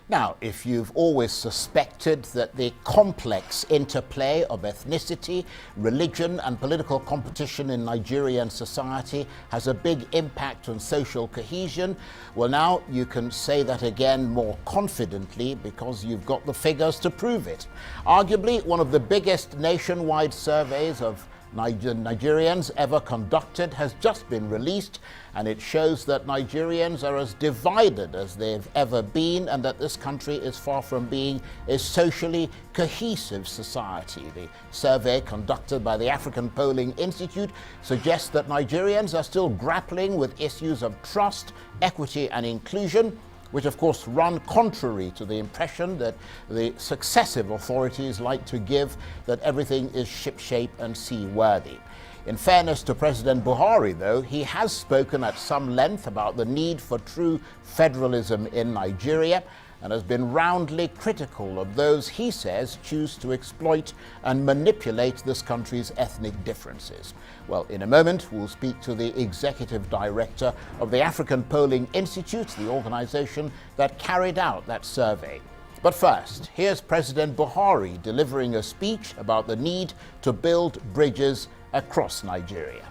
Now, if you've always suspected that the complex interplay of ethnicity, religion and political competition in Nigerian society has a big impact on social cohesion, well, now you can say that again more confidently because you've got the figures to prove it. Arguably, one of the biggest nationwide surveys of Nigerians ever conducted has just been released, and it shows that Nigerians are as divided as they've ever been and that this country is far from being a socially cohesive society. The survey conducted by the African Polling Institute suggests that Nigerians are still grappling with issues of trust, equity and inclusion, which of course run contrary to the impression that the successive authorities like to give, that everything is shipshape and seaworthy. In fairness to President Buhari, though, he has spoken at some length about the need for true federalism in Nigeria and has been roundly critical of those he says choose to exploit and manipulate this country's ethnic differences. Well, in a moment, we'll speak to the executive director of the African Polling Institute, the organization that carried out that survey. But first, here's President Buhari delivering a speech about the need to build bridges across Nigeria.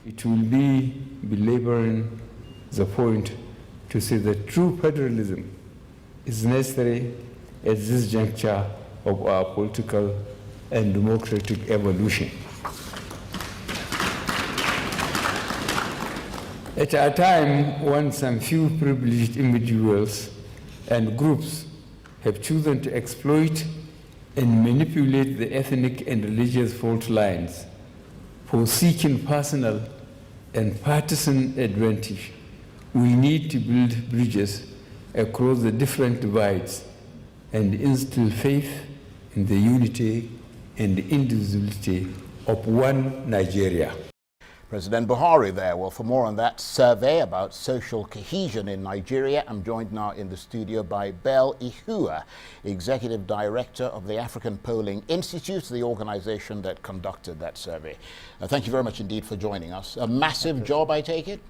It will be belaboring the point to say that true federalism is necessary at this juncture of our political and democratic evolution. At a time when some few privileged individuals and groups have chosen to exploit and manipulate the ethnic and religious fault lines for seeking personal and partisan advantage, we need to build bridges across the different divides and instill faith in the unity and indivisibility of one Nigeria. President Buhari there. Well, for more on that survey about social cohesion in Nigeria, I'm joined now in the studio by Bell Ihua, Executive Director of the African Polling Institute, the organization that conducted that survey. Thank you very much indeed for joining us. A massive job, I take it?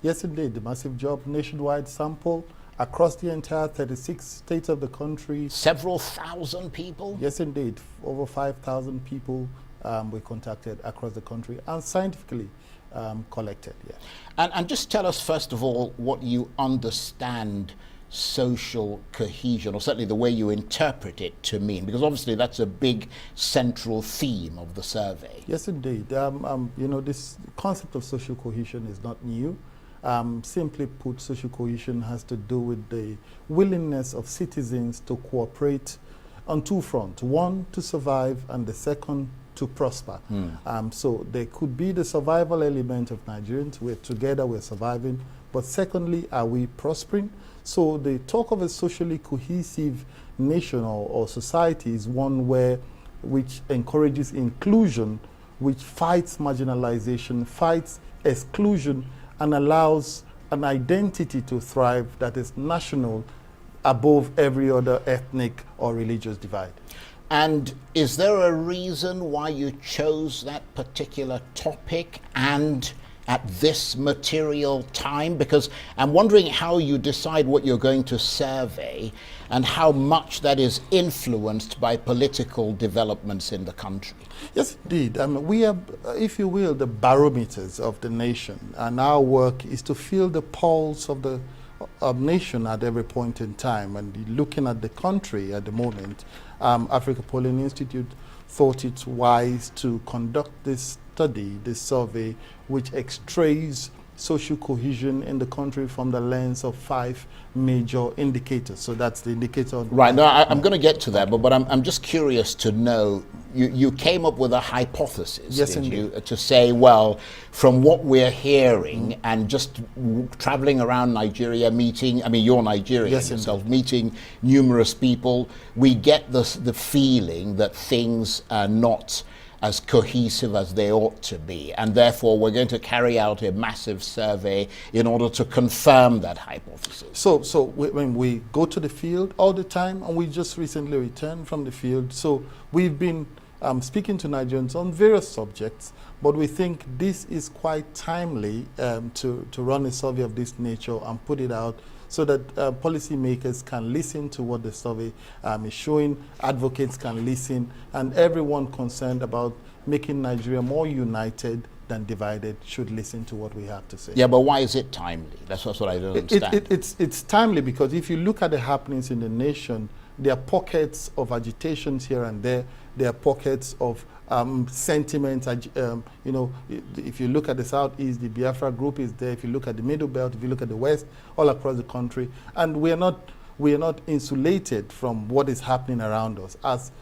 Yes, indeed. A massive job, nationwide sample across the entire 36 states of the country. Several thousand people? Yes, indeed. Over 5,000 people we contacted across the country and scientifically collected. Yeah. And just tell us, first of all, what you understand social cohesion, or certainly the way you interpret it to mean, because obviously that's a big central theme of the survey. Yes, indeed. You know, this concept of social cohesion is not new. Simply put, social cohesion has to do with the willingness of citizens to cooperate on two fronts. One, to survive, and the second, to prosper. So there could be the survival element of Nigerians. We're together, we're surviving. But secondly, are we prospering? So the talk of a socially cohesive nation or society is one which encourages inclusion, which fights marginalization, fights exclusion, and allows an identity to thrive that is national above every other ethnic or religious divide. And is there a reason why you chose that particular topic and at this material time? Because I'm wondering how you decide what you're going to survey and how much that is influenced by political developments in the country. Yes, indeed. We are, if you will, the barometers of the nation, and our work is to feel the pulse of the nation at every point in time. And looking at the country at the moment, Africa Polling Institute thought it wise to conduct this study, this survey, which x-rays social cohesion in the country from the lens of 5 major indicators. So that's the indicator. Right. No, I'm going to get to that, but I'm just curious to know, you came up with a hypothesis, yes, did indeed. you, to say, well, from what we're hearing and just traveling around Nigeria meeting, I mean, you're Nigerian yes, yourself, indeed. meeting numerous people, we get the feeling that things are not as cohesive as they ought to be, and therefore we're going to carry out a massive survey in order to confirm that hypothesis. So when we go to the field all the time, and we just recently returned from the field, so we've been speaking to Nigerians on various subjects, but we think this is quite timely to run a survey of this nature and put it out so that policymakers can listen to what the survey is showing, advocates can listen, and everyone concerned about making Nigeria more united than divided should listen to what we have to say. Yeah, but why is it timely? That's what I don't understand. It's timely because if you look at the happenings in the nation, there are pockets of agitations here and there. There are pockets of sentiments. You know, if you look at the Southeast, the Biafra group is there. If you look at the Middle Belt, if you look at the West, all across the country, and we are not insulated from what is happening around us. As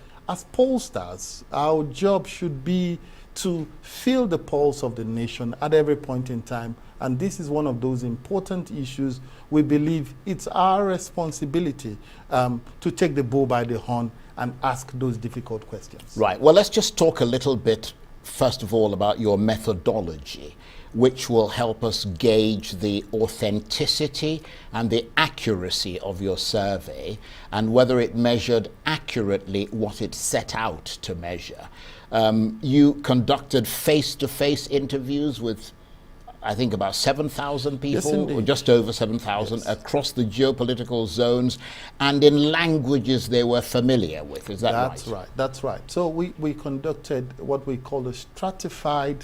pollsters, our job should be to feel the pulse of the nation at every point in time. And this is one of those important issues. We believe it's our responsibility to take the bull by the horn and ask those difficult questions. Right. Well, let's just talk a little bit, first of all, about your methodology, which will help us gauge the authenticity and the accuracy of your survey and whether it measured accurately what it set out to measure. You conducted face-to-face interviews with, I think, about 7,000 people, or just over 7,000, across the geopolitical zones and in languages they were familiar with. Is that right? That's right. That's right. So we conducted what we call a stratified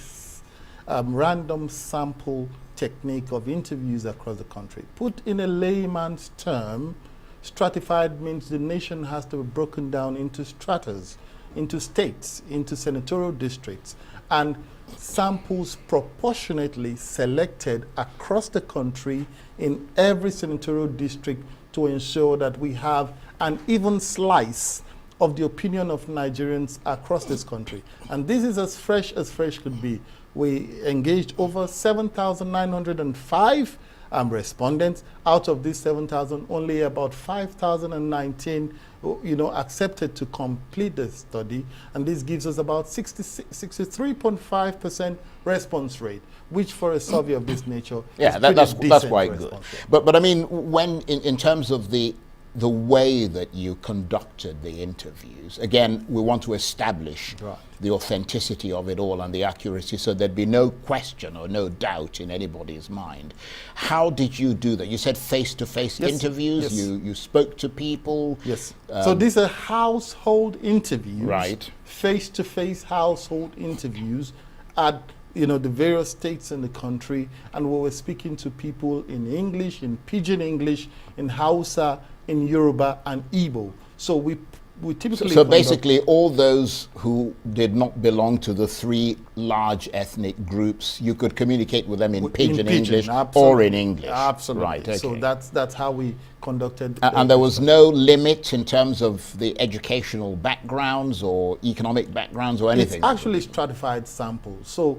random sample technique of interviews across the country. Put in a layman's term, stratified means the nation has to be broken down into stratas, into states, into senatorial districts, and samples proportionately selected across the country in every senatorial district to ensure that we have an even slice of the opinion of Nigerians across this country. And this is as fresh could be. We engaged over 7,905 respondents. Out of these 7,000, only about 5,019 accepted to complete the study, and this gives us about 63.5% response rate, which for a survey of this nature is that's quite good. But I mean, when in terms of the way that you conducted the interviews, again, we want to establish the authenticity of it all and the accuracy so there'd be no question or no doubt in anybody's mind. How did you do that? You said face-to-face interviews, you spoke to people. Yes. So these are household interviews. Right. Face-to-face household interviews at the various states in the country, and we were speaking to people in English, in Pidgin English, in Hausa, in Yoruba and Igbo. So we typically... So basically all those who did not belong to the three large ethnic groups, you could communicate with them in Pidgin English or in English. Absolutely. Right, okay. So that's how we conducted... and there was no limit in terms of the educational backgrounds or economic backgrounds or anything? It's actually stratified samples. So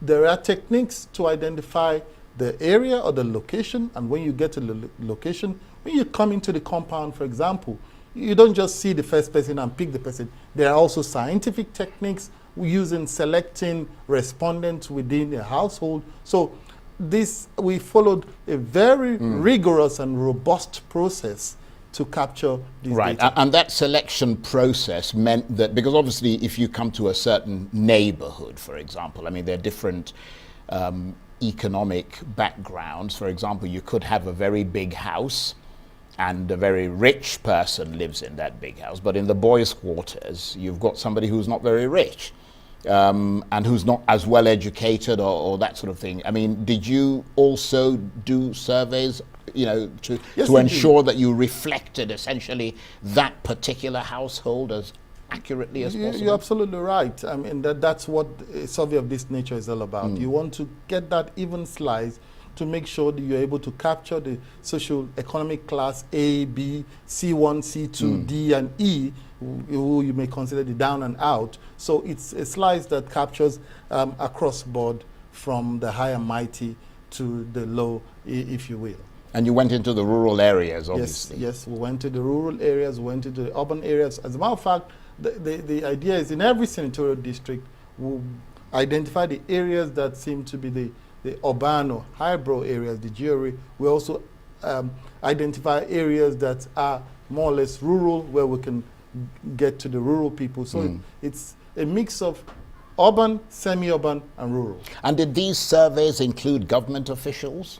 there are techniques to identify the area or the location, and when you get to the location, when you come into the compound, for example, you don't just see the first person and pick the person. There are also scientific techniques we use in selecting respondents within a household. So we followed a very rigorous and robust process to capture these data. And that selection process meant that, because obviously if you come to a certain neighborhood, for example, I mean, there are different economic backgrounds. For example, you could have a very big house and a very rich person lives in that big house, but in the boys' quarters, you've got somebody who's not very rich and who's not as well educated or that sort of thing. I mean, did you also do surveys, to ensure that you reflected essentially that particular household as accurately as possible? You're absolutely right. I mean, that's what a survey of this nature is all about. You want to get that even slice to make sure that you're able to capture the social economic class A, B, C1, C2, D, and E, who you may consider the down and out. So it's a slice that captures across board from the high and mighty to the low, if you will. And you went into the rural areas, obviously. Yes, we went to the rural areas, we went to the urban areas. As a matter of fact, the idea is in every senatorial district, we'll identify the areas that seem to be the urbano, highbrow areas, the GRA. We also identify areas that are more or less rural, where we can get to the rural people. So it's a mix of urban, semi-urban, and rural. And did these surveys include government officials?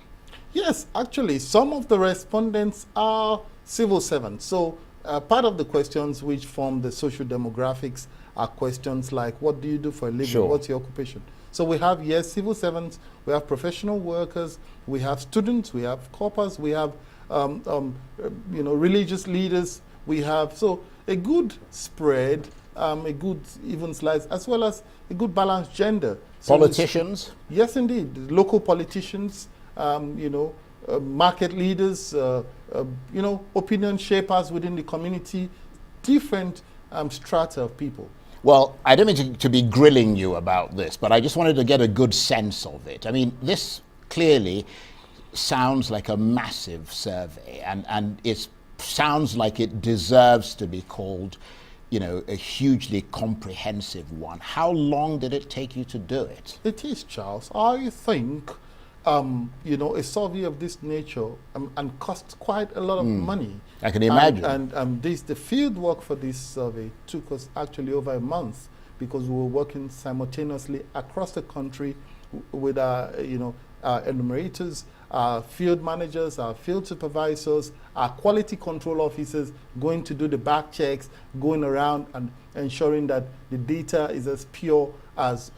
Yes, actually, some of the respondents are civil servants. So part of the questions which form the social demographics are questions like, what do you do for a living? Sure. What's your occupation? So we have, yes, civil servants, we have professional workers, we have students, we have corpers, we have religious leaders, we have, so a good spread, a good even slice, as well as a good balanced gender. So Politicians? yes, indeed. Local politicians, market leaders, opinion shapers within the community, different strata of people. Well, I don't mean to be grilling you about this, but I just wanted to get a good sense of it. I mean, this clearly sounds like a massive survey, and it sounds like it deserves to be called, a hugely comprehensive one. How long did it take you to do it? It is, Charles. I think, a survey of this nature and costs quite a lot of money. I can imagine. And the field work for this survey took us actually over a month, because we were working simultaneously across the country with our enumerators, our field managers, our field supervisors, our quality control officers going to do the back checks, going around and ensuring that the data is as pure as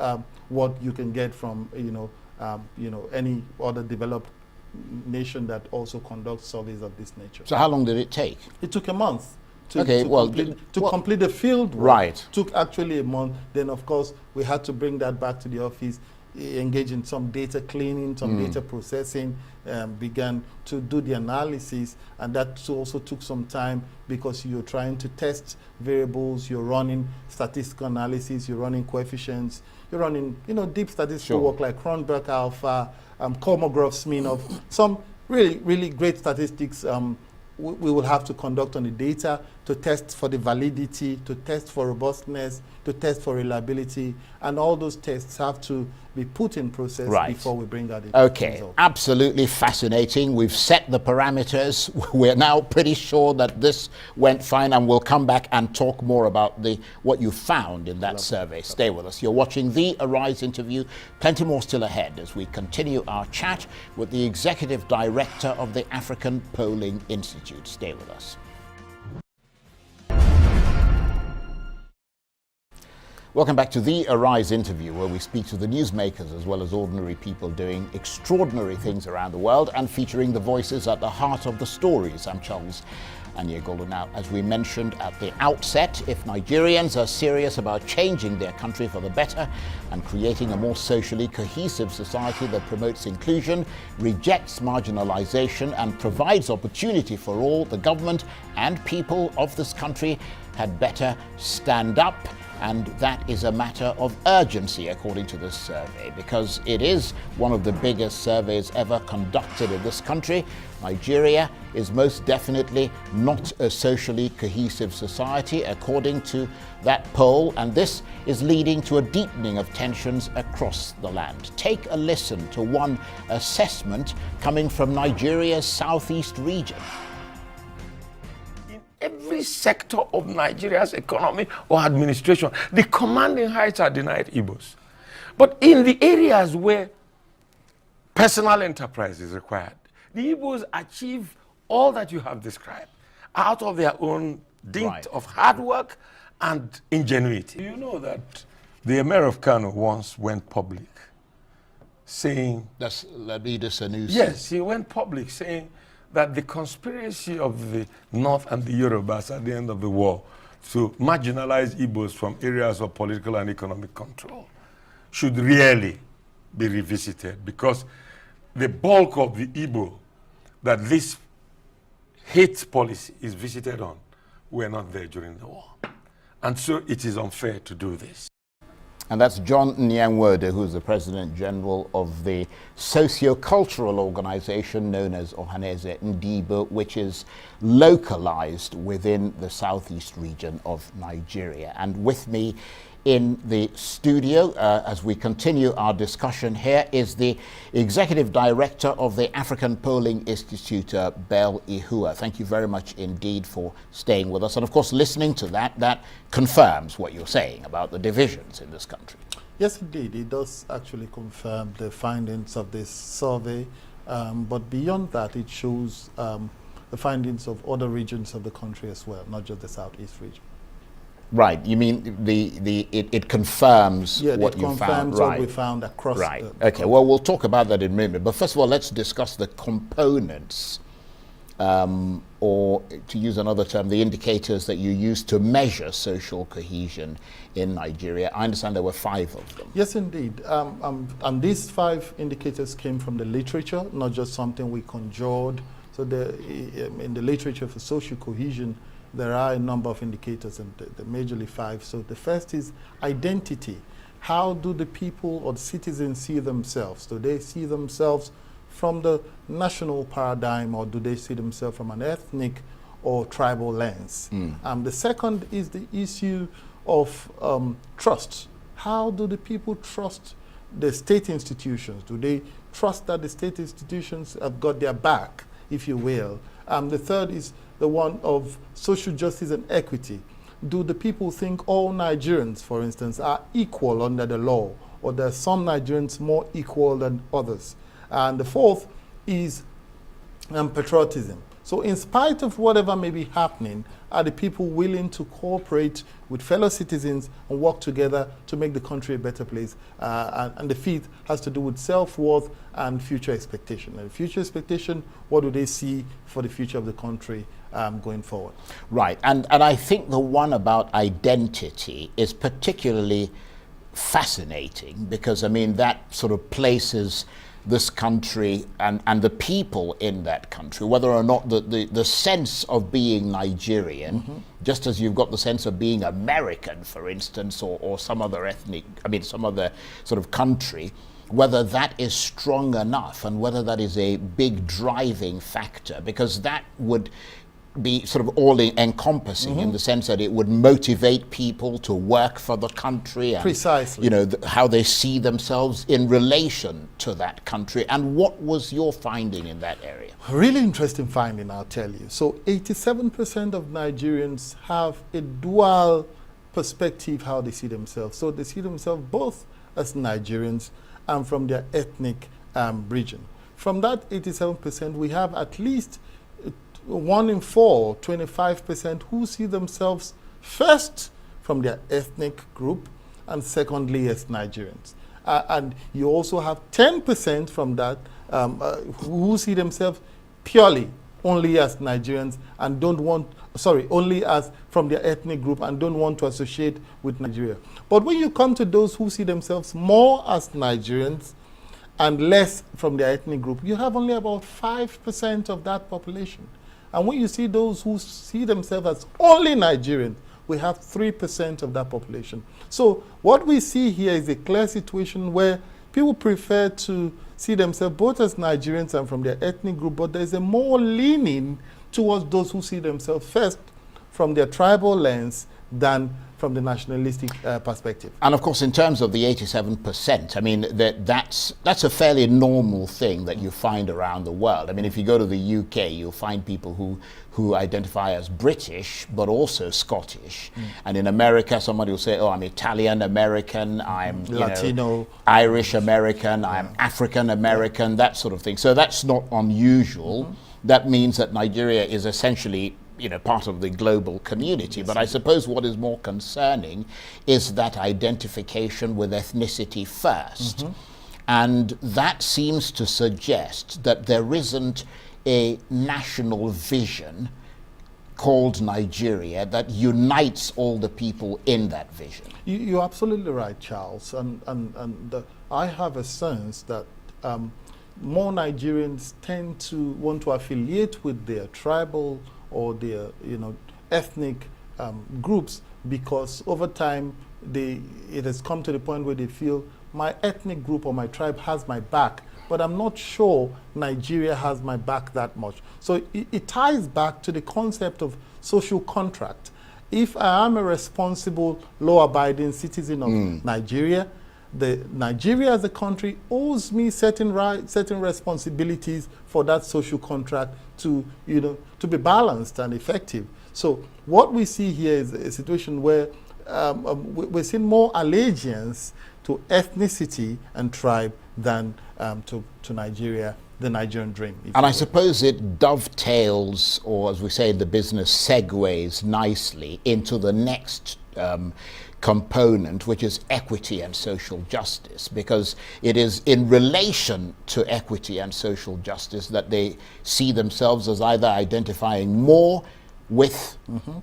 what you can get from any other developed nation that also conducts surveys of this nature. So how long did it take? It took a month. To complete the field work. Right. Took actually a month. Then, of course, we had to bring that back to the office, engage in some data cleaning, some data processing, began to do the analysis, and that also took some time, because you're trying to test variables, you're running statistical analysis, you're running coefficients, you're running deep statistical work like Cronberg alpha, Kolmogorov-Smirnov, some really, really great statistics we will have to conduct on the data to test for the validity, to test for robustness, to test for reliability, and all those tests have to be put in process before we bring out the result. Absolutely fascinating. We've set the parameters. We're now pretty sure that this went fine, and we'll come back and talk more about what you found in that survey. Stay with us. You're watching the Arise interview. Plenty more still ahead as we continue our chat with the Executive Director of the African Polling Institute. Stay with us. Welcome back to the Arise interview, where we speak to the newsmakers as well as ordinary people doing extraordinary things around the world and featuring the voices at the heart of the stories. I'm Charles Anyegolo. Now, as we mentioned at the outset, if Nigerians are serious about changing their country for the better and creating a more socially cohesive society that promotes inclusion, rejects marginalization, and provides opportunity for all, the government and people of this country had better stand up. And that is a matter of urgency, according to this survey, because it is one of the biggest surveys ever conducted in this country. Nigeria is most definitely not a socially cohesive society, according to that poll, and this is leading to a deepening of tensions across the land. Take a listen to one assessment coming from Nigeria's southeast region. Every sector of Nigeria's economy or administration, the commanding heights are denied Igbos. But in the areas where personal enterprise is required, the Igbos achieve all that you have described out of their own dint of hard work and ingenuity. You know that the Emir of Kano once went public saying... That's Lamida Sanusi. Yes, he went public saying that the conspiracy of the North and the Yorubas at the end of the war to marginalize Igbos from areas of political and economic control should really be revisited, because the bulk of the Igbo that this hate policy is visited on were not there during the war. And so it is unfair to do this. And that's John Nyanwode, who's the President General of the socio-cultural organization known as Ohaneze Ndibo, which is localized within the southeast region of Nigeria. And with me in the studio, as we continue our discussion here, is the Executive Director of the African Polling Institute, Bell Ihua. Thank you very much indeed for staying with us. And of course, listening to that confirms what you're saying about the divisions in this country. Yes, indeed. It does actually confirm the findings of this survey. But beyond that, it shows the findings of other regions of the country as well, not just the Southeast region. Right. You mean it confirms what you found? Yeah, it confirms what we found across. Right. Okay. Well, we'll talk about that in a minute. But first of all, let's discuss the components, or to use another term, the indicators that you use to measure social cohesion in Nigeria. I understand there were 5 of them. Yes, indeed. And these 5 indicators came from the literature, not just something we conjured. So in the literature for social cohesion, there are a number of indicators, and they're majorly 5. So the first is identity. How do the people or the citizens see themselves? Do they see themselves from the national paradigm, or do they see themselves from an ethnic or tribal lens? The second is the issue of trust. How do the people trust the state institutions? Do they trust that the state institutions have got their back, if you will? The third is the one of social justice and equity. Do the people think all Nigerians, for instance, are equal under the law, or there are some Nigerians more equal than others? And the fourth is patriotism. So in spite of whatever may be happening, are the people willing to cooperate with fellow citizens and work together to make the country a better place? And the fifth has to do with self-worth and future expectation. And future expectation, what do they see for the future of the country going forward? Right. And I think the one about identity is particularly fascinating, because, I mean, that sort of places this country and the people in that country, whether or not the sense of being Nigerian, just as you've got the sense of being American, for instance, or some other some other sort of country, whether that is strong enough and whether that is a big driving factor, because that would be sort of all-encompassing in the sense that it would motivate people to work for the country, and precisely, you know, how they see themselves in relation to that country. And what was your finding in that area? A really interesting finding, I'll tell you. So 87% of Nigerians have a dual perspective how they see themselves. So they see themselves both as Nigerians and from their ethnic region. From that 87%, we have at least 1 in 4, 25%, who see themselves first from their ethnic group and secondly as Nigerians. And you also have 10% from that who see themselves purely only as Nigerians and don't want, only as from their ethnic group and don't want to associate with Nigeria. But when you come to those who see themselves more as Nigerians and less from their ethnic group, you have only about 5% of that population. And when you see those who see themselves as only Nigerians, we have 3% of that population. So what we see here is a clear situation where people prefer to see themselves both as Nigerians and from their ethnic group, but there's a more leaning towards those who see themselves first from their tribal lens than from the nationalistic perspective. And of course, in terms of the 87%, I mean, that's a fairly normal thing that you find around the world. I mean, if you go to the UK, you'll find people who identify as British, but also Scottish. And in America, somebody will say, oh, I'm Italian American, I'm Latino, Irish American, I'm African American, that sort of thing. So that's not unusual. That means that Nigeria is essentially, you know, part of the global community. But I suppose what is more concerning is that identification with ethnicity first. And that seems to suggest that there isn't a national vision called Nigeria that unites all the people in that vision. You're absolutely right, Charles. I have a sense that more Nigerians tend to want to affiliate with their tribal or their, ethnic groups, because over time it has come to the point where they feel my ethnic group or my tribe has my back, but I'm not sure Nigeria has my back that much. So it ties back to the concept of social contract. If I am a responsible, law-abiding citizen of Nigeria, Nigeria as a country owes me certain responsibilities for that social contract to be balanced and effective. So what we see here is a situation where we're seeing more allegiance to ethnicity and tribe than to Nigeria the Nigerian dream. And I suppose it dovetails, or as we say in the business, segues nicely into the next component, which is equity and social justice, because it is in relation to equity and social justice that they see themselves as either identifying more with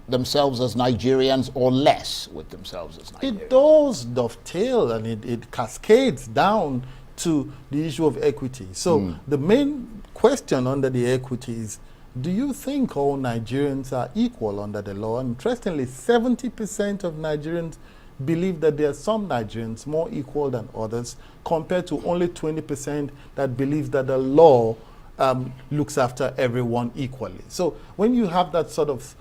themselves as Nigerians or less with themselves as Nigerians. It does dovetail, and it cascades down to the issue of equity. So the main question under the equity is, do you think all Nigerians are equal under the law? And interestingly, 70% of Nigerians believe that there are some Nigerians more equal than others, compared to only 20% that believe that the law looks after everyone equally. So when you have that sort of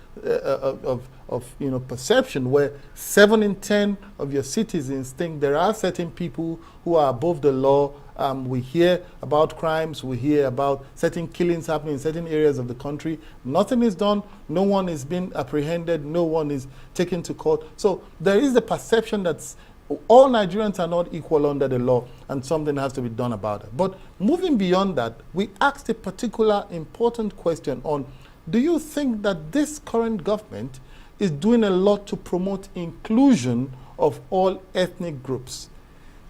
perception where 7 in 10 of your citizens think there are certain people who are above the law, we hear about crimes, we hear about certain killings happening in certain areas of the country. Nothing is done, no one is being apprehended, no one is taken to court. So there is the perception that all Nigerians are not equal under the law, and something has to be done about it. But moving beyond that, we asked a particular important question on, do you think that this current government is doing a lot to promote inclusion of all ethnic groups?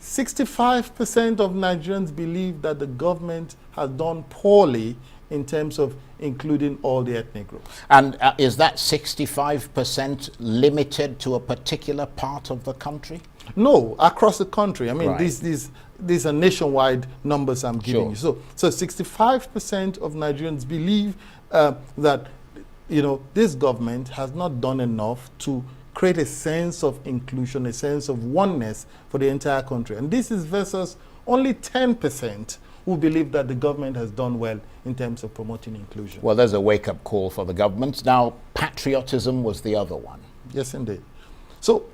65% of Nigerians believe that the government has done poorly in terms of including all the ethnic groups. And is that 65% limited to a particular part of the country? No, across the country. I mean, Right. these are nationwide numbers I'm giving Sure. you. So 65% of Nigerians believe that, this government has not done enough to create a sense of inclusion, a sense of oneness for the entire country. And this is versus only 10% who believe that the government has done well in terms of promoting inclusion. Well, there's a wake-up call for the government. Now, patriotism was the other one. Yes, indeed. So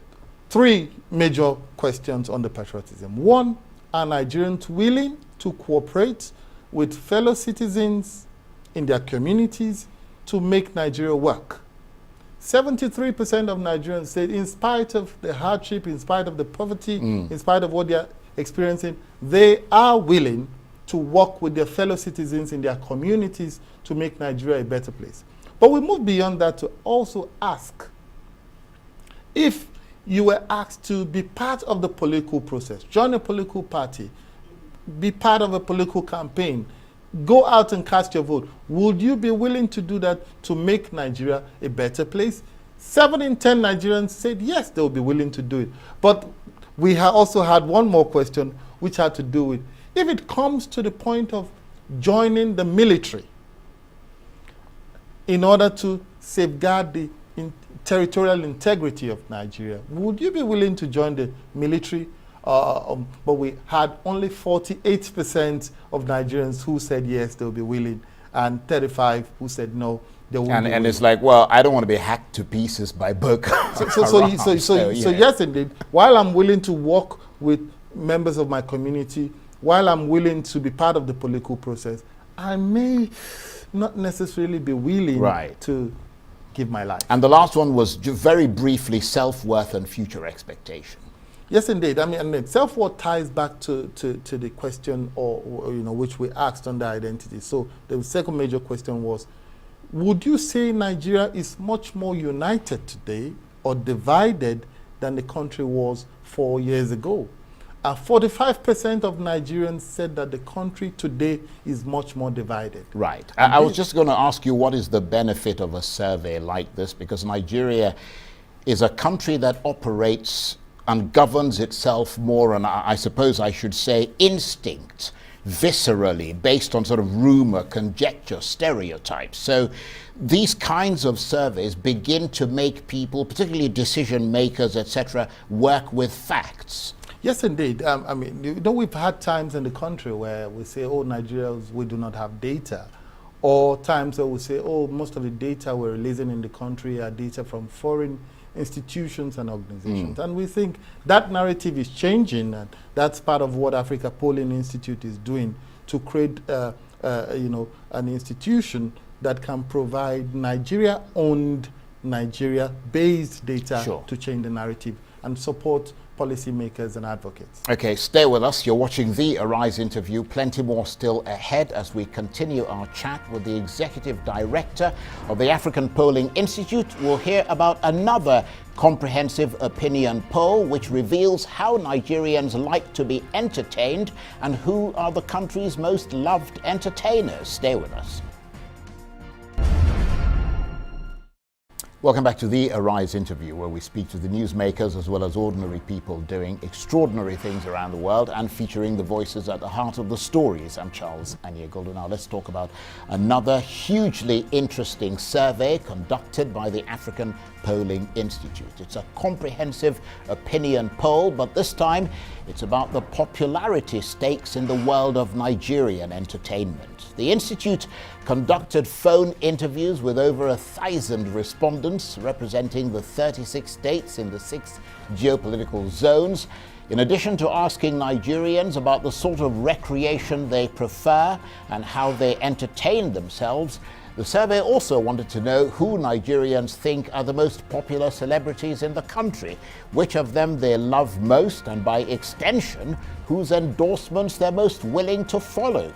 3 major questions on the patriotism. 1, are Nigerians willing to cooperate with fellow citizens in their communities to make Nigeria work? 73% of Nigerians said in spite of the hardship, in spite of the poverty, in spite of what they are experiencing, they are willing to work with their fellow citizens in their communities to make Nigeria a better place. But we move beyond that to also ask, if you were asked to be part of the political process, join a political party, be part of a political campaign, go out and cast your vote, would you be willing to do that to make Nigeria a better place? 7 in 10 Nigerians said yes, they will be willing to do it. But we also had one more question, which had to do with, if it comes to the point of joining the military in order to safeguard the territorial integrity of Nigeria, would you be willing to join the military? But we had only 48% of Nigerians who said yes, they'll be willing, and 35% who said no, they won't be willing. And it's like, well, I don't want to be hacked to pieces by Boko Haram. So yes, indeed, while I'm willing to work with members of my community, while I'm willing to be part of the political process, I may not necessarily be willing to give my life. And the last one was very briefly self-worth and future expectation. Yes, indeed. I mean, self-worth ties back to the question, or which we asked under identity. So the second major question was, would you say Nigeria is much more united today or divided than the country was 4 years ago? 45% of Nigerians said that the country today is much more divided. Right. I was just going to ask you, what is the benefit of a survey like this? Because Nigeria is a country that operates and governs itself more, and I suppose I should say instinct, viscerally, based on sort of rumor, conjecture, stereotypes. So these kinds of surveys begin to make people, particularly decision makers, etc., work with facts. Yes, indeed. I mean, we've had times in the country where we say, oh, Nigerians, we do not have data. Or times where we say, oh, most of the data we're releasing in the country are data from foreign institutions and organizations. And we think that narrative is changing, and that's part of what Africa Polling Institute is doing to create an institution that can provide Nigeria-owned, Nigeria-based data to change the narrative and support policymakers and advocates. Okay, stay with us. You're watching the Arise interview. Plenty more still ahead as we continue our chat with the Executive Director of the African Polling Institute. We'll hear about another comprehensive opinion poll which reveals how Nigerians like to be entertained and who are the country's most loved entertainers. Stay with us. Welcome back to the Arise interview, where we speak to the newsmakers as well as ordinary people doing extraordinary things around the world and featuring the voices at the heart of the stories. I'm Charles Aniegoldo. Now let's talk about another hugely interesting survey conducted by the African Polling Institute. It's a comprehensive opinion poll, but this time it's about the popularity stakes in the world of Nigerian entertainment. The Institute conducted phone interviews with over 1,000 respondents representing the 36 states in the 6 geopolitical zones. In addition to asking Nigerians about the sort of recreation they prefer and how they entertain themselves, the survey also wanted to know who Nigerians think are the most popular celebrities in the country, which of them they love most, and by extension, whose endorsements they're most willing to follow.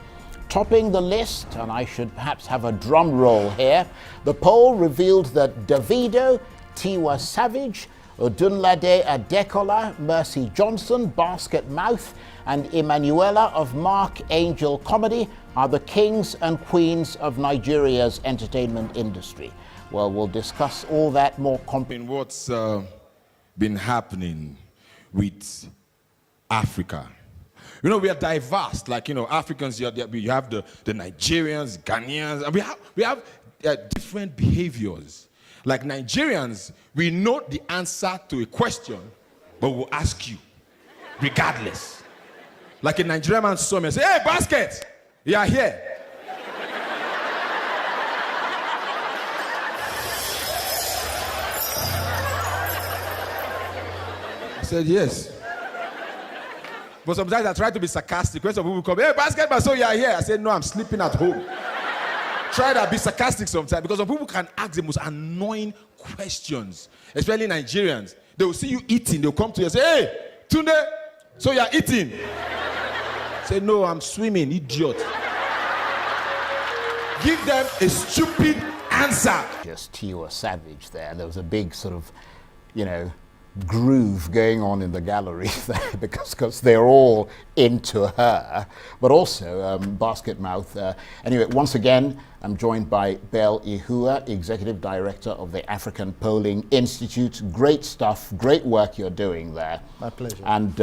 Topping the list, and I should perhaps have a drum roll here, the poll revealed that Davido, Tiwa Savage, Odunlade Adekola, Mercy Johnson, Basket Mouth, and Emanuela of Mark Angel Comedy are the kings and queens of Nigeria's entertainment industry. Well, we'll discuss all that more in what's been happening with Africa. You know, we are diverse. Like, you know, Africans, you have the Nigerians, Ghanaians, and we have different behaviors. Like Nigerians, we know the answer to a question, but we'll ask you, regardless. Like a Nigerian man saw me and say, "Hey, Basket, you are here." I said, "Yes." But sometimes I try to be sarcastic. When some people come, "Hey, Basket, so you are here." I said, "No, I'm sleeping at home." Try to be sarcastic sometimes, because some people can ask the most annoying questions, especially Nigerians. They will see you eating, they'll come to you and say, "Hey, Tunde, so you are eating?" Say, "No, I'm swimming, idiot." Give them a stupid answer. Just Tiwa Savage there. There was a big sort of, groove going on in the gallery there because they're all into her, but also Basket Mouth. Anyway, once again, I'm joined by Bell Ihua, Executive Director of the African Polling Institute. Great stuff, great work you're doing there. My pleasure. And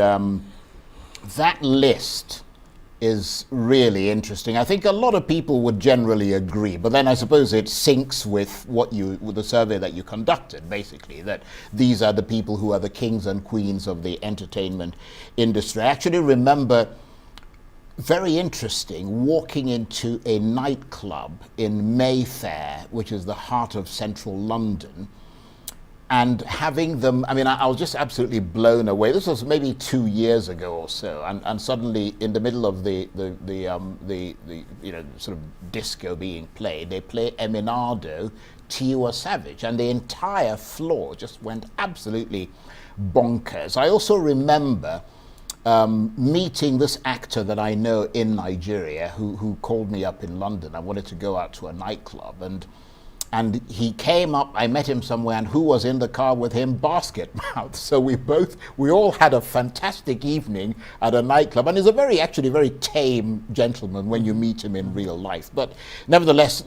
that list is really interesting. I think a lot of people would generally agree, but then I suppose it syncs with with the survey that you conducted, basically, that these are the people who are the kings and queens of the entertainment industry. I actually remember, very interesting, walking into a nightclub in Mayfair, which is the heart of central London, and having them, I was just absolutely blown away. This was maybe 2 years ago or so, and suddenly in the middle of the sort of disco being played, they play Eminado, Tiwa Savage, and the entire floor just went absolutely bonkers. I also remember meeting this actor that I know in Nigeria who called me up in London. I wanted to go out to a nightclub, and he came up, I met him somewhere, and who was in the car with him? Basket Mouth. So we all had a fantastic evening at a nightclub, and he's actually very tame gentleman when you meet him in real life. But nevertheless,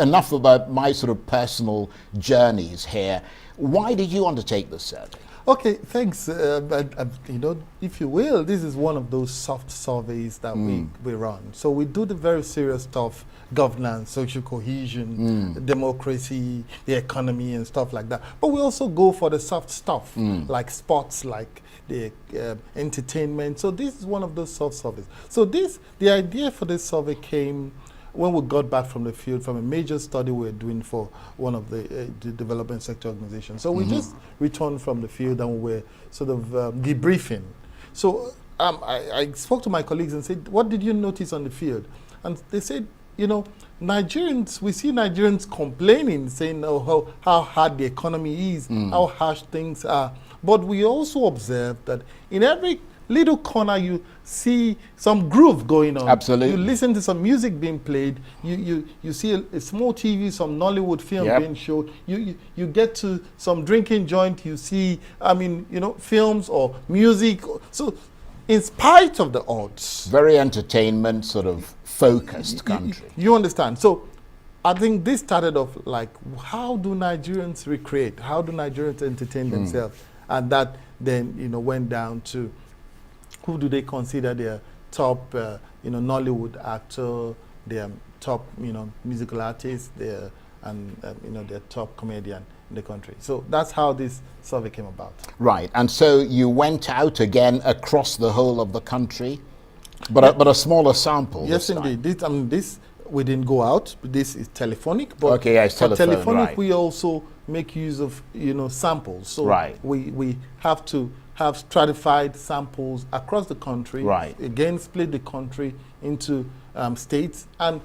enough about my sort of personal journeys here. Why did you undertake this survey? Okay, thanks. If you will, this is one of those soft surveys that we run. So we do the very serious stuff: governance, social cohesion, democracy, the economy, and stuff like that. But we also go for the soft stuff, like sports, like the entertainment. So this is one of those soft surveys. So the idea for this survey came when we got back from the field from a major study we were doing for one of the development sector organizations. So we just returned from the field and we were sort of debriefing. So I spoke to my colleagues and said, "What did you notice on the field?" And they said, Nigerians, we see Nigerians complaining, saying how hard the economy is, how harsh things are. But we also observe that in every little corner you see some groove going on. Absolutely. You listen to some music being played. You see a small TV, some Nollywood film Yep. being showed. You get to some drinking joint. You see, I mean, you know, films or music. So, in spite of the odds, Very entertainment sort of focused country. you understand. So, I think this started off like, how do Nigerians recreate? How do Nigerians entertain themselves? And that then, you know, went down to who do they consider their top, you know, Nollywood actor, their top, you know, musical artist, their, and you know, their top comedian in the country. So that's how this survey came about. Right, and so you went out again across the whole of the country, but a smaller sample. Yes, this time. indeed. This we didn't go out. This is telephonic. But Okay, yeah, it's for telephone, telephonic, right. we also make use of, you know, samples. So Right. we have to have stratified samples across the country. Right. Again, split the country into states and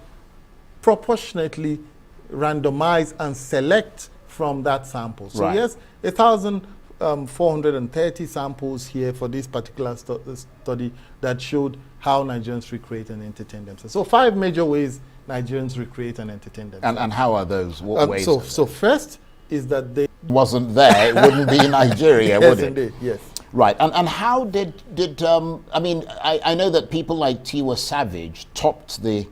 proportionately randomize and select from that sample. So Right. yes, 1,430 samples here for this particular study that showed how Nigerians recreate and entertain themselves. So 5 major ways Nigerians recreate and entertain themselves. And how are those? What ways? So first is that they wasn't there, it wouldn't be Nigeria, yes, would it? indeed, yes. Right, and how did I mean, I know that people like Tiwa Savage topped the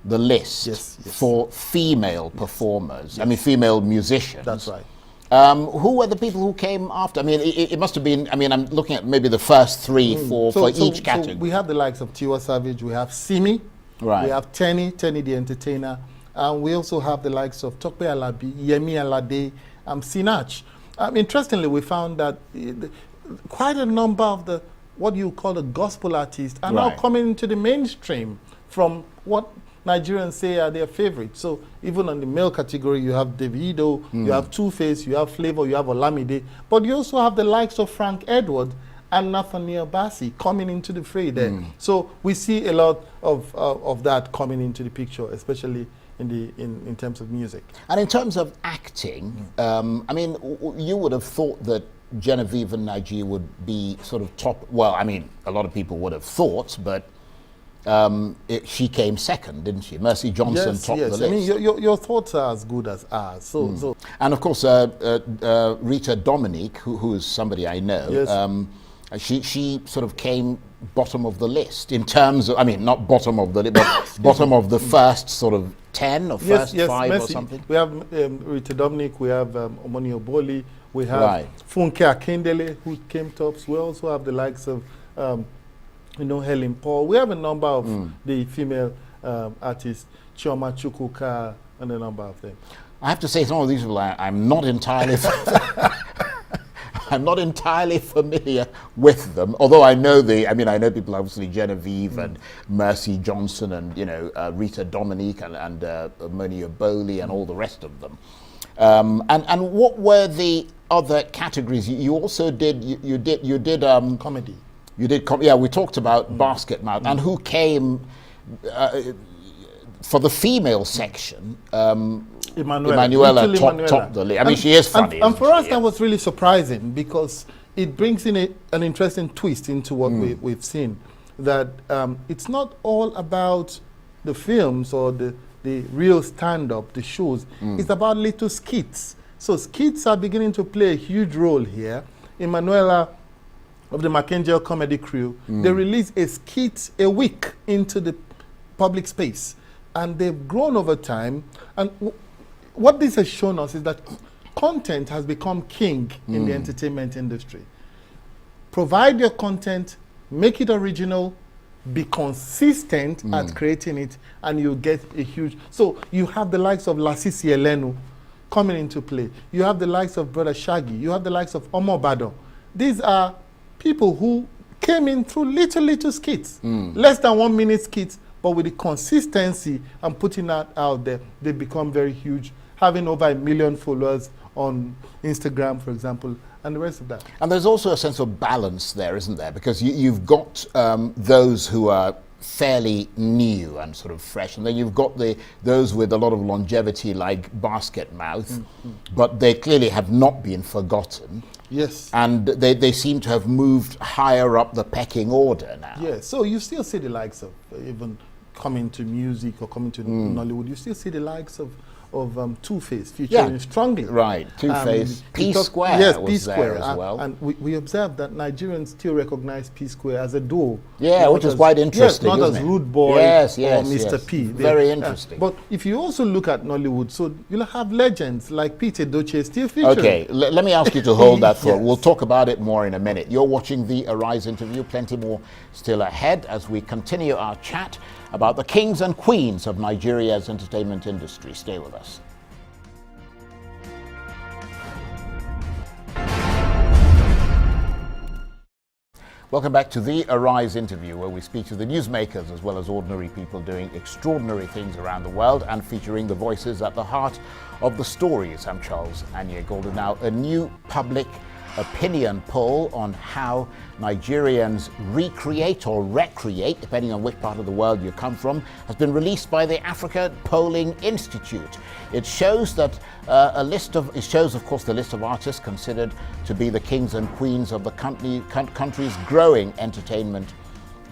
list Yes, yes. for female performers, I mean female musicians. That's right. Who were the people who came after? I mean, it must have been, I mean, I'm looking at maybe the first 3, 4 for each category. So we have the likes of Tiwa Savage, we have Simi, Right. we have Tenny the entertainer, and we also have the likes of Tope Alabi, Yemi Alade, Sinach. Interestingly, we found that quite a number of the, what you call the gospel artists are now Right. coming into the mainstream from what Nigerians say are their favorites. So even on the male category, you have Davido, you have Two-Face, you have Flavor, you have Olamide, but you also have the likes of Frank Edward and Nathaniel Bassey coming into the fray there. So we see a lot of that coming into the picture, especially in terms of music. And in terms of acting, I mean, you would have thought that Genevieve and Naji would be sort of top. Well, I mean, a lot of people would have thought, but she came second, didn't she? Mercy Johnson topped the list. I mean, your thoughts are as good as ours. So And of course, Rita Dominique, who is somebody I know, Yes. she sort of came bottom of the list in terms of, I mean, not bottom of the list, but bottom of the first sort of 10 or first 5 Mercy. or something. We have Rita Dominic, we have Omoni Oboli, we have Right. Funke Akindele, who came tops. We also have the likes of, you know, Helen Paul. We have a number of the female artists, Chioma Chukwuka, and a number of them. I have to say, some of these people I'm not entirely I'm not entirely familiar with them, although I know I know people, obviously Genevieve and Mercy Johnson and, you know, Rita Dominique and Moni Oboli and all the rest of them. And what were the other categories? You also did, you did Comedy. You did, yeah, we talked about Basket Mouth. And who came for the female section? Emanuela topped the list. I mean, she is funny. And for us, Yeah. that was really surprising because it brings in an interesting twist into what we've seen. That it's not all about the films or the real stand-up, the shows. It's about little skits. So skits are beginning to play a huge role here. Emanuela of the Mackenzie Comedy Crew, they release a skit a week into the public space. And they've grown over time. And what this has shown us is that content has become king in the entertainment industry. Provide your content, make it original, be consistent at creating it, and you get a huge... So you have the likes of Lasisi Elenu coming into play. You have the likes of Brother Shaggy. You have the likes of Omo Bado. These are people who came in through little skits, less than 1 minute skits, but with the consistency and putting that out there, they become very huge, having over 1 million followers on Instagram, for example, and the rest of that. And there's also a sense of balance there, isn't there? Because you've got those who are fairly new and sort of fresh, and then you've got those with a lot of longevity like Basket Mouth, but they clearly have not been forgotten. Yes. And they seem to have moved higher up the pecking order now. Yeah, so you still see the likes of even coming to music or coming to Nollywood, you still see the likes of Two-Face featuring strongly. Right, Two-Face. P-Square was there as well. And we observed that Nigerians still recognize P-Square as a duo. Yeah, which is quite interesting, yes, not isn't as it? Rude Boy or Mr. P. Very interesting. But if you also look at Nollywood, so you'll have legends like Peter Doche still featuring. Okay, let me ask you to hold that thought. Yes. We'll talk about it more in a minute. You're watching the Arise interview. Plenty more still ahead as we continue our chat about the kings and queens of Nigeria's entertainment industry. Stay with us. Welcome back to the Arise interview, where we speak to the newsmakers as well as ordinary people doing extraordinary things around the world and featuring the voices at the heart of the stories. I'm Charles Anye Golden. Now, a new public opinion poll on how Nigerians recreate or recreate, depending on which part of the world you come from, has been released by the Africa Polling Institute. It shows that it shows, of course, the list of artists considered to be the kings and queens of the country's growing entertainment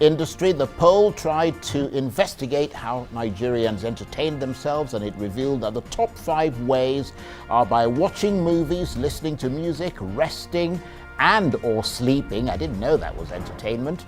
industry. The poll tried to investigate how Nigerians entertain themselves, and it revealed that the top 5 ways are by watching movies, listening to music, resting and or sleeping. I didn't know that was entertainment.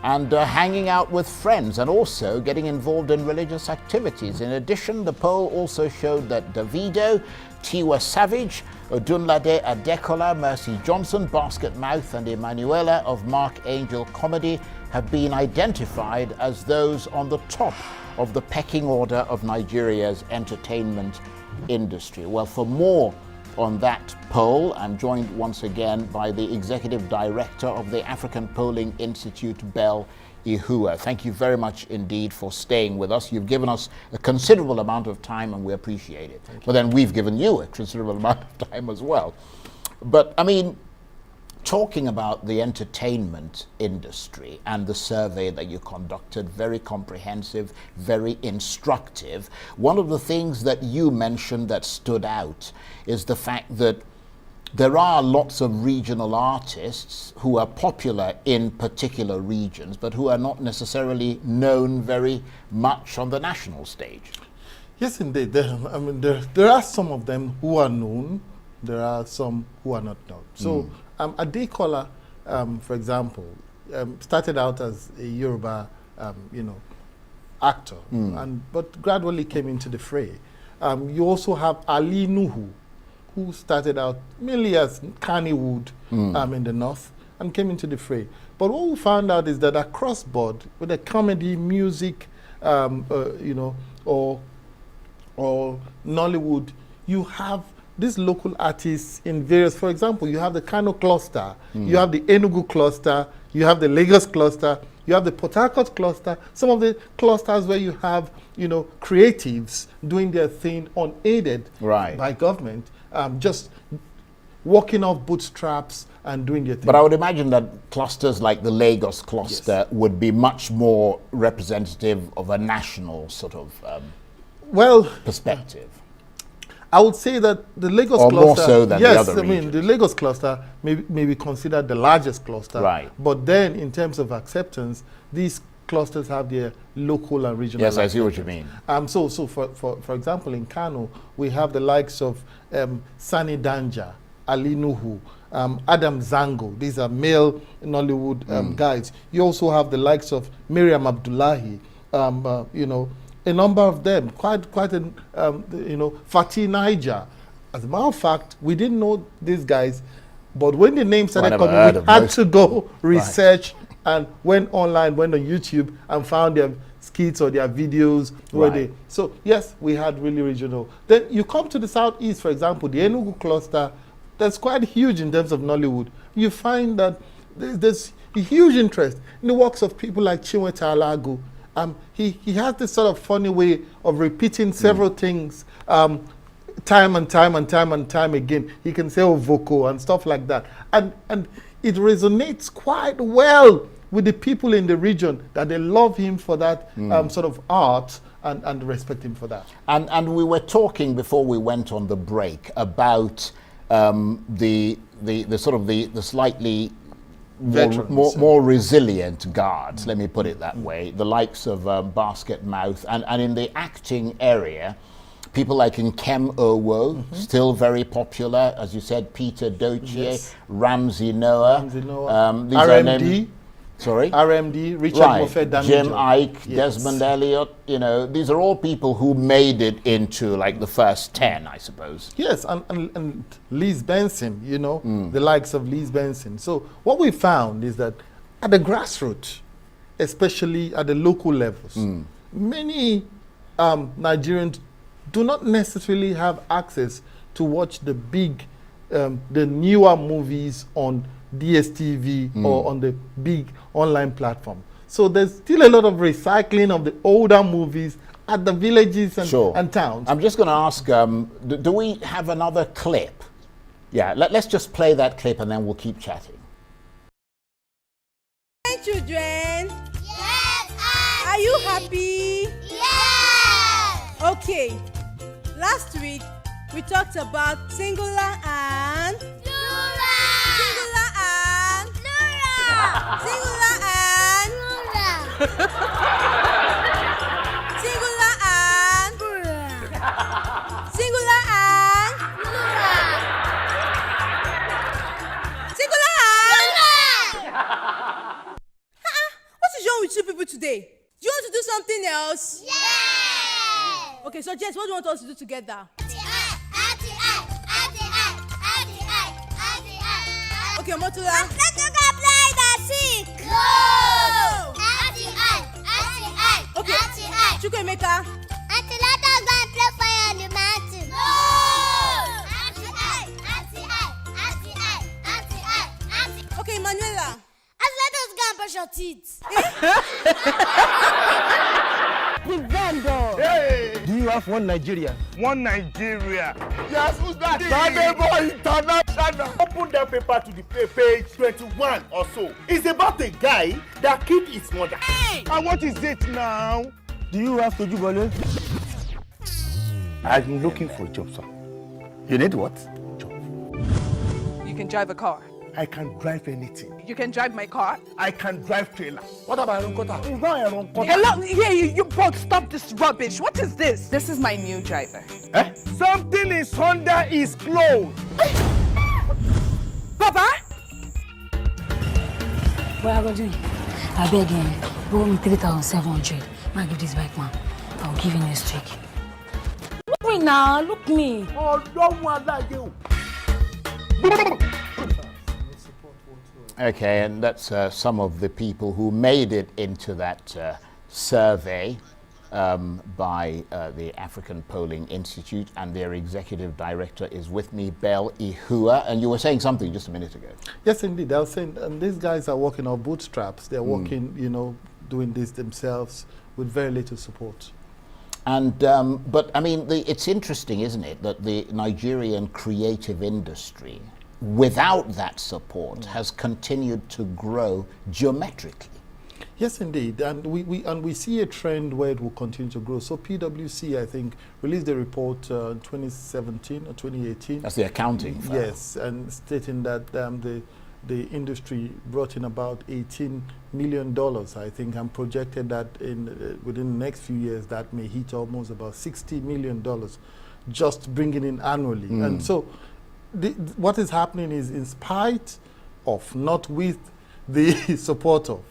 And hanging out with friends, and also getting involved in religious activities. In addition, the poll also showed that Davido, Tiwa Savage, Odunlade Adekola, Mercy Johnson, Basket Mouth and Emanuela of Mark Angel Comedy have been identified as those on the top of the pecking order of Nigeria's entertainment industry. Well, for more on that poll, I'm joined once again by the Executive Director of the African Polling Institute, Bell Ihua. Thank you very much indeed for staying with us. You've given us a considerable amount of time and we appreciate it. But then we've given you a considerable amount of time as well. But I mean, talking about the entertainment industry and the survey that you conducted, very comprehensive, very instructive. One of the things that you mentioned that stood out is the fact that there are lots of regional artists who are popular in particular regions, but who are not necessarily known very much on the national stage. Yes, indeed. There are some of them who are known. There are some who are not known. So Adekola, for example, started out as a Yoruba, actor, but gradually came into the fray. You also have Ali Nuhu, who started out mainly as Kannywood in the north and came into the fray. But what we found out is that across board, with the comedy, music, or Nollywood, you have these local artists in various, for example, you have the Kano cluster, you have the Enugu cluster, you have the Lagos cluster, you have the Port Harcourt cluster, some of the clusters where you have, creatives doing their thing unaided by government, just walking off bootstraps and doing their thing. But I would imagine that clusters like the Lagos cluster would be much more representative of a national sort of perspective. I would say that the Lagos cluster, more so than the other regions. the Lagos cluster may be considered the largest cluster. Right. But then, in terms of acceptance, these clusters have their local and regional. Yes, I see what you mean. So for example, in Kano, we have the likes of Sani Danja, Ali Nuhu, Adam Zango. These are male Nollywood guys. You also have the likes of Miriam Abdullahi. A number of them, quite Fatih Niger. As a matter of fact, we didn't know these guys, but when the name started coming, we had to go research and went online, went on YouTube and found their skits or their videos. So yes, we had really regional. Then you come to the southeast, for example, the Enugu cluster, that's quite huge in terms of Nollywood. You find that there's a huge interest in the works of people like Chinweta Alago. He has this sort of funny way of repeating several things time and time again. He can say Ovoko and stuff like that. And it resonates quite well with the people in the region, that they love him for that sort of art and respect him for that. And we were talking before we went on the break about the slightly more resilient guards, let me put it that way, the likes of Basket Mouth, and in the acting area, people like Nkem Owo, still very popular, as you said, Peter Doche, Ramsey Noah, RMD. Sorry? RMD, Richard Moffett Damijo. Jim Ike, Desmond Elliott, these are all people who made it into like the first 10, I suppose. Yes, and Liz Benson, the likes of Liz Benson. So what we found is that at the grassroots, especially at the local levels, many Nigerians do not necessarily have access to watch the big, the newer movies on DSTV or on the big online platform. So there's still a lot of recycling of the older movies at the villages and towns. I'm just going to ask, do we have another clip? Yeah, let's just play that clip and then we'll keep chatting. Hi, children. Yes, Auntie. Are you happy? Yes. Okay. Last week, we talked about singular and Plural. singular and Plural. singular and Plural. singular and Plural. singular and Plural. singular and. Plural. What is wrong with you people today? Do you want to do something else? Yes. Okay, so Jess, what do you want us to do together? Okay, Motula. Let's go play the sick. No. Okay. Chukwemeka. Auntie, let us go and play fire on the mountain. No. Auntie. Okay, Manuela. Auntie, let us go and brush your teeth. Hey! Do you have one Nigeria? One Nigeria. Yes, who's that? Sadebo International. Open the paper to the page 21 or so. It's about a guy that killed his mother. Hey! And what is it now? Do you have Tojubole? I'm looking for a job, sir. You need what? Job. You can drive a car. I can drive anything. You can drive my car. I can drive trailer. What about Ronkota? It's not a Ronkota. Hello, yeah, you both stop this rubbish. What is this? This is my new driver. Eh? Something is under his clothes. Papa? What are you going to do? I beg you, borrow me 3,700. I'll give this back, man. I'll give you next week. Look me now, look me. Oh, don't want that you. Okay, and that's some of the people who made it into that survey by the African Polling Institute, and their executive director is with me, Bell Ihua. And you were saying something just a minute ago. Yes, indeed. I was saying, and these guys are working off bootstraps. They're working, doing this themselves with very little support. And but I mean, it's interesting, isn't it, that the Nigerian creative industry, without that support, has continued to grow geometrically. Yes, indeed, and we see a trend where it will continue to grow. So PwC, I think, released a report in 2017 or 2018. That's the accounting firm. Yes, and stating that the industry brought in about $18 million, I think, and projected that within the next few years that may hit almost about $60 million, just bringing in annually. And so, what is happening is, in spite of, not with the support of,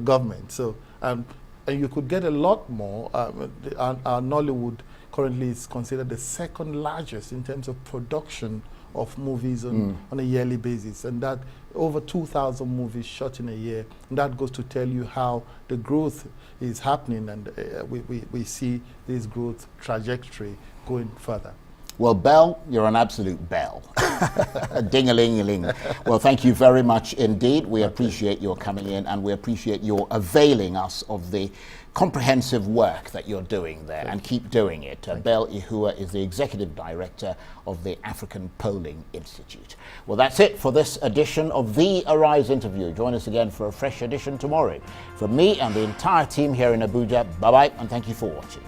government. So, and you could get a lot more. Our Nollywood currently is considered the second largest in terms of production of movies on a yearly basis, and that over 2,000 movies shot in a year. And that goes to tell you how the growth is happening, and we see this growth trajectory going further. Well, Bell, you're an absolute bell. Ding-a-ling-a-ling. Well, thank you very much indeed. We appreciate your coming in, and we appreciate your availing us of the comprehensive work that you're doing there, and keep doing it. Bell Ihua is the Executive Director of the African Polling Institute. Well, that's it for this edition of the Arise interview. Join us again for a fresh edition tomorrow. From me and the entire team here in Abuja, bye-bye, and thank you for watching.